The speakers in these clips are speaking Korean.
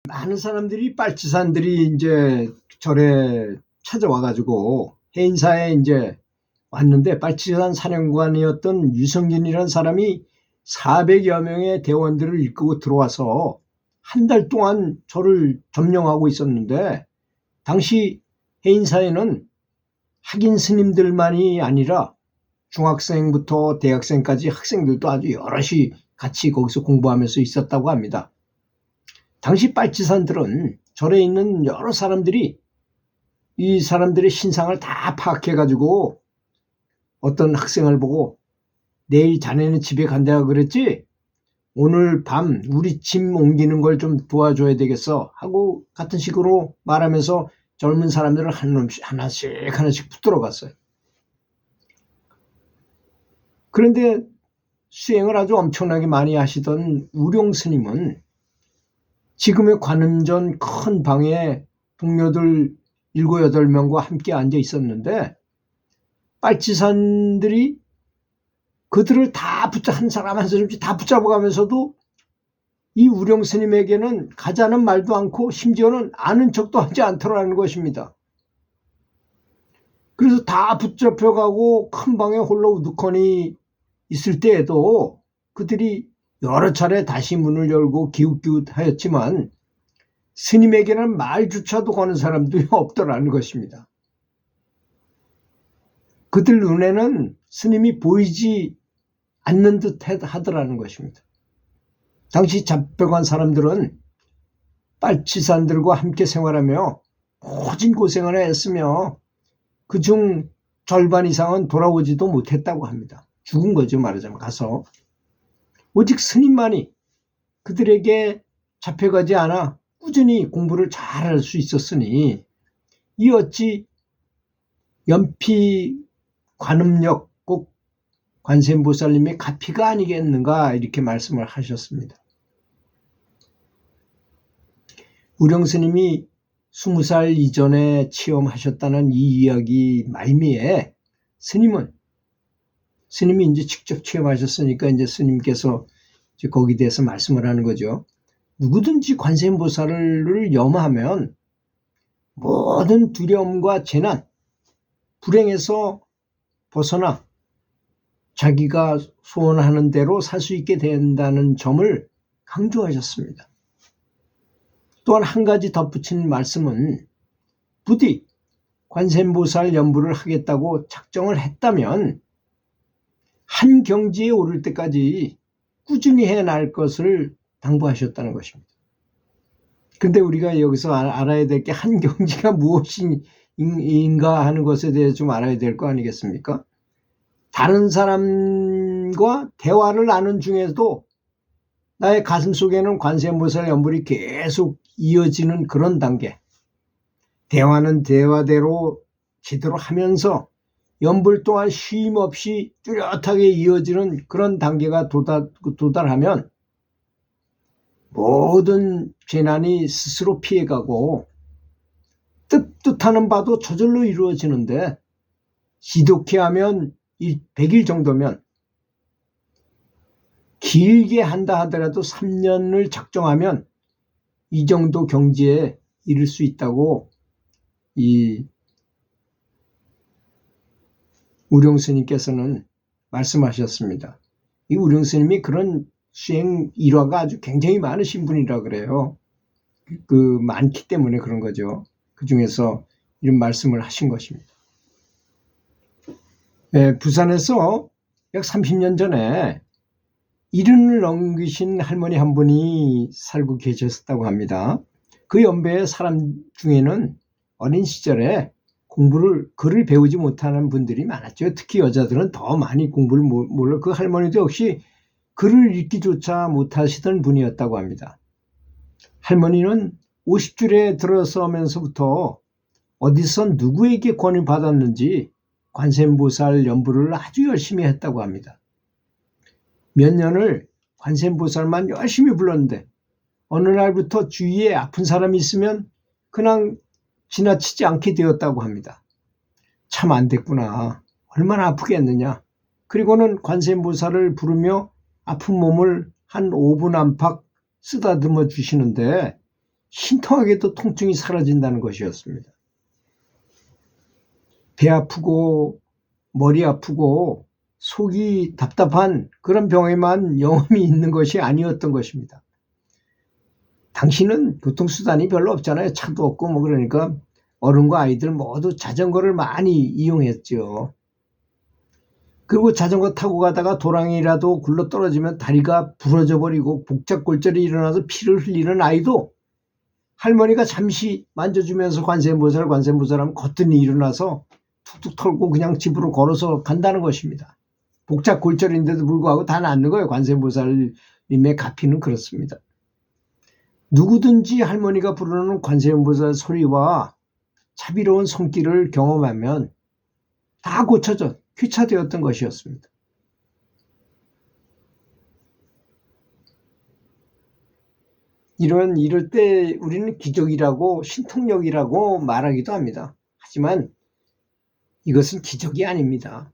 많은 사람들이 빨치산들이 이제 절에 찾아와가지고 해인사에 이제 왔는데, 빨치산 사령관이었던 유성진이라는 사람이 400여 명의 대원들을 이끌고 들어와서 한 달 동안 절을 점령하고 있었는데, 당시 해인사에는 학인 스님들만이 아니라 중학생부터 대학생까지 학생들도 아주 여럿이 같이 거기서 공부하면서 있었다고 합니다. 당시 빨치산들은 절에 있는 여러 사람들이 이 사람들의 신상을 다 파악해가지고 어떤 학생을 보고, 내일 자네는 집에 간다고 그랬지? 오늘 밤 우리 짐 옮기는 걸 좀 도와줘야 되겠어 하고 같은 식으로 말하면서 젊은 사람들을 하나씩 붙들어 갔어요. 그런데 수행을 아주 엄청나게 많이 하시던 우룡 스님은 지금의 관음전 큰 방에 동료들 7, 8명과 함께 앉아 있었는데, 빨치산들이 그들을 다 한 사람 한 사람씩 다 붙잡아가면서도 이 우룡 스님에게는 가자는 말도 않고 심지어는 아는 척도 하지 않더라는 것입니다. 그래서 다 붙잡혀가고 큰 방에 홀로 우두커니 있을 때에도 그들이 여러 차례 다시 문을 열고 기웃기웃하였지만 스님에게는 말조차도 거는 사람도 없더라는 것입니다. 그들 눈에는 스님이 보이지 않는 듯 하더라는 것입니다. 당시 잡혀간 사람들은 빨치산들과 함께 생활하며 모진 고생을 했으며 그중 절반 이상은 돌아오지도 못했다고 합니다. 죽은 거죠, 말하자면. 가서 오직 스님만이 그들에게 잡혀가지 않아 꾸준히 공부를 잘할 수 있었으니 이 어찌 연피 관음력 꼭 관세음보살님의 가피가 아니겠는가, 이렇게 말씀을 하셨습니다. 우룡 스님이 20살 이전에 체험하셨다는 이 이야기 말미에 스님이 이제 직접 체험하셨으니까 이제 스님께서 이제 거기에 대해서 말씀을 하는 거죠. 누구든지 관세음보살을 염하면 모든 두려움과 재난, 불행에서 벗어나 자기가 소원하는 대로 살 수 있게 된다는 점을 강조하셨습니다. 또한 한 가지 덧붙인 말씀은, 부디 관세음보살 연부를 하겠다고 작정을 했다면 한 경지에 오를 때까지 꾸준히 해나갈 것을 당부하셨다는 것입니다. 그런데 우리가 여기서 알아야 될 게 한 경지가 무엇인가 하는 것에 대해서 좀 알아야 될 거 아니겠습니까? 다른 사람과 대화를 나눈 중에도 나의 가슴 속에는 관세음보살 연불이 계속 이어지는 그런 단계, 대화는 대화대로 제대로 하면서 연불 또한 쉼 없이 뚜렷하게 이어지는 그런 단계가 도달하면 모든 재난이 스스로 피해가고 뜻하는 바도 저절로 이루어지는데, 지독히 하면 100일 정도면, 길게 한다 하더라도 3년을 작정하면 이 정도 경지에 이를 수 있다고 이 우룡 스님께서는 말씀하셨습니다. 이 우룡 스님이 그런 수행 일화가 아주 굉장히 많으신 분이라 그래요. 많기 때문에 그런 거죠. 그 중에서 이런 말씀을 하신 것입니다. 부산에서 약 30년 전에 70을 넘기신 할머니 한 분이 살고 계셨다고 합니다. 그 연배의 사람 중에는 어린 시절에 글을 배우지 못하는 분들이 많았죠. 특히 여자들은 더 많이 공부를 몰라. 그 할머니도 역시 글을 읽기조차 못하시던 분이었다고 합니다. 할머니는 50줄에 들어서면서부터 어디서 누구에게 권유 받았는지 관세음보살 연부를 아주 열심히 했다고 합니다. 몇 년을 관세음보살만 열심히 불렀는데 어느 날부터 주위에 아픈 사람이 있으면 그냥 지나치지 않게 되었다고 합니다. 참 안 됐구나. 얼마나 아프겠느냐. 그리고는 관세음보살을 부르며 아픈 몸을 한 5분 안팎 쓰다듬어 주시는데 신통하게도 통증이 사라진다는 것이었습니다. 배 아프고 머리 아프고 속이 답답한 그런 병에만 영험이 있는 것이 아니었던 것입니다. 당신은 교통수단이 별로 없잖아요. 차도 없고 뭐 그러니까 어른과 아이들 모두 자전거를 많이 이용했죠. 그리고 자전거 타고 가다가 도랑이라도 굴러 떨어지면 다리가 부러져 버리고 복잡골절이 일어나서 피를 흘리는 아이도 할머니가 잠시 만져주면서 관세음보살 하면 거뜬히 일어나서 툭툭 털고 그냥 집으로 걸어서 간다는 것입니다. 복잡골절인데도 불구하고 다 낫는 거예요. 관세음보살님의 가피는 그렇습니다. 누구든지 할머니가 부르는 관세음보살 소리와 자비로운 손길을 경험하면 다 고쳐져 쾌차되었던 것이었습니다. 이럴 때 우리는 기적이라고 신통력이라고 말하기도 합니다. 하지만 이것은 기적이 아닙니다.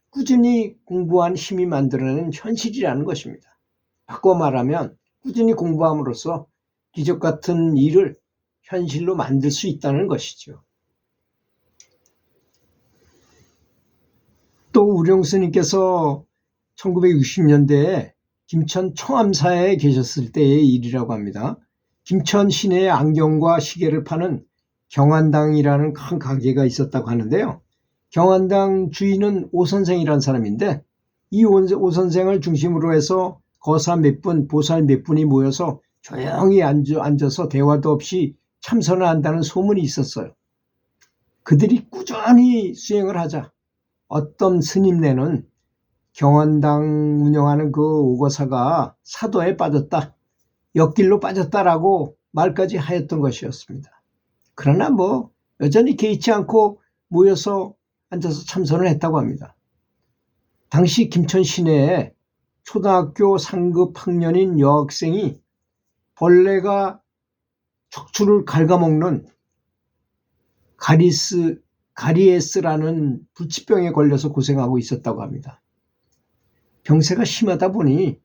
꾸준히 공부한 힘이 만들어낸 현실이라는 것입니다. 바꿔 말하면 꾸준히 공부함으로써 기적 같은 일을 현실로 만들 수 있다는 것이죠. 또 우령 스님께서 1960년대에 김천 청암사에 계셨을 때의 일이라고 합니다. 김천 시내에 안경과 시계를 파는 경환당이라는 큰 가게가 있었다고 하는데요. 경환당 주인은 오 선생이라는 사람인데 이 오 선생을 중심으로 해서 거사 몇 분, 보살 몇 분이 모여서 조용히 앉아서 대화도 없이 참선을 한다는 소문이 있었어요. 그들이 꾸준히 수행을 하자 어떤 스님네는 경환당 운영하는 그 오거사가 사도에 빠졌다, 역길로 빠졌다라고 말까지 하였던 것이었습니다. 그러나 여전히 개의치 않고 모여서 앉아서 참선을 했다고 합니다. 당시 김천 시내에 초등학교 상급 학년인 여학생이 벌레가 척추를 갉아먹는 가리에스라는 불치병에 걸려서 고생하고 있었다고 합니다. 병세가 심하다 보니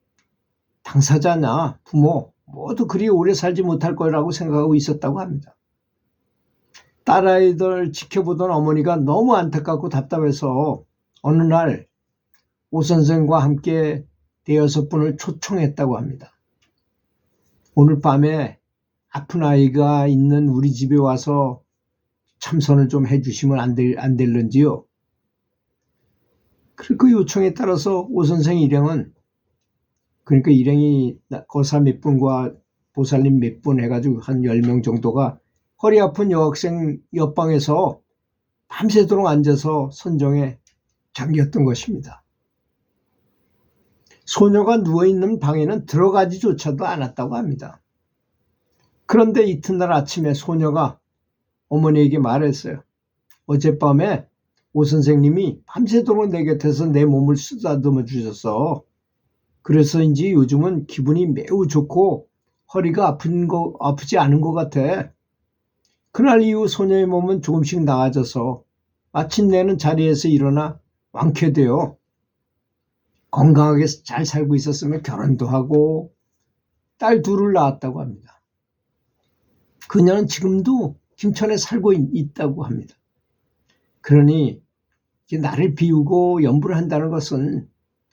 당사자나 부모 모두 그리 오래 살지 못할 거라고 생각하고 있었다고 합니다. 딸아이들 지켜보던 어머니가 너무 안타깝고 답답해서 어느 날 오 선생과 함께 대여섯 분을 초청했다고 합니다. 오늘 밤에 아픈 아이가 있는 우리 집에 와서 참선을 좀 해주시면 안 될런지요. 그 요청에 따라서 오 선생 일행은, 그러니까 일행이 거사 몇 분과 보살님 몇 분 해가지고 한 10명 정도가 허리 아픈 여학생 옆방에서 밤새도록 앉아서 선정에 잠겼던 것입니다. 소녀가 누워있는 방에는 들어가지조차도 않았다고 합니다. 그런데 이튿날 아침에 소녀가 어머니에게 말했어요. 어젯밤에 오 선생님이 밤새도록 내 곁에서 내 몸을 쓰다듬어 주셔서 그래서인지 요즘은 기분이 매우 좋고 허리가 아프지 않은 것 같아. 그날 이후 소녀의 몸은 조금씩 나아져서 마침내는 자리에서 일어나 완쾌되어 건강하게 잘 살고 있었으며 결혼도 하고 딸 둘을 낳았다고 합니다. 그녀는 지금도 김천에 살고 있다고 합니다. 그러니 나를 비우고 연부를 한다는 것은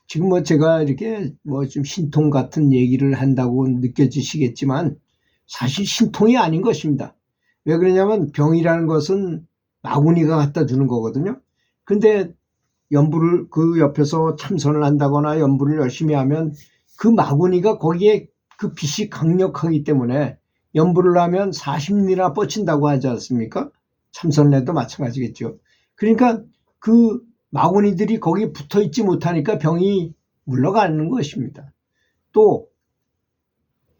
지금 제가 이렇게 좀 신통 같은 얘기를 한다고 느껴지시겠지만 사실 신통이 아닌 것입니다. 왜 그러냐면 병이라는 것은 마구니가 갖다 주는 거거든요. 근데 연부를 그 옆에서 참선을 한다거나 연부를 열심히 하면 그 마구니가 거기에 그 빛이 강력하기 때문에 연부를 하면 40리나 뻗친다고 하지 않습니까? 참선을 해도 마찬가지겠죠. 그러니까 그 마구니들이 거기에 붙어 있지 못하니까 병이 물러가는 것입니다. 또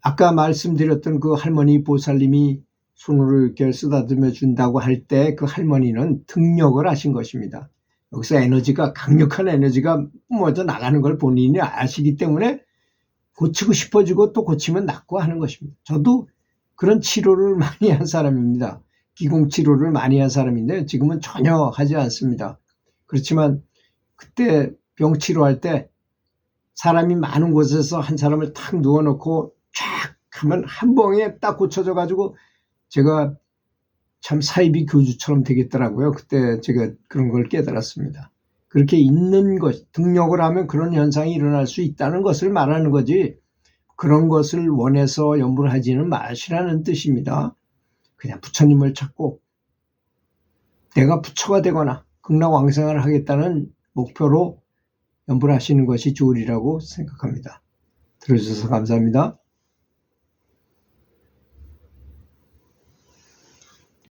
아까 말씀드렸던 그 할머니 보살님이 손으로 이렇게 쓰다듬어 준다고 할 때 그 할머니는 등력을 하신 것입니다. 여기서 강력한 에너지가 뿜어져 나가는 걸 본인이 아시기 때문에 고치고 싶어지고 또 고치면 낫고 하는 것입니다. 저도 그런 치료를 많이 한 사람입니다. 기공치료를 많이 한 사람인데 지금은 전혀 하지 않습니다. 그렇지만 그때 병치료할 때 사람이 많은 곳에서 한 사람을 탁 누워놓고 쫙 하면 한 번에 딱 고쳐져 가지고 제가 참 사이비 교주처럼 되겠더라고요. 그때 제가 그런 걸 깨달았습니다. 그렇게 있는 것, 등록을 하면 그런 현상이 일어날 수 있다는 것을 말하는 거지, 그런 것을 원해서 연부를 하지는 마시라는 뜻입니다. 그냥 부처님을 찾고 내가 부처가 되거나 극락왕생을 하겠다는 목표로 연부를 하시는 것이 좋으리라고 생각합니다. 들어주셔서 감사합니다.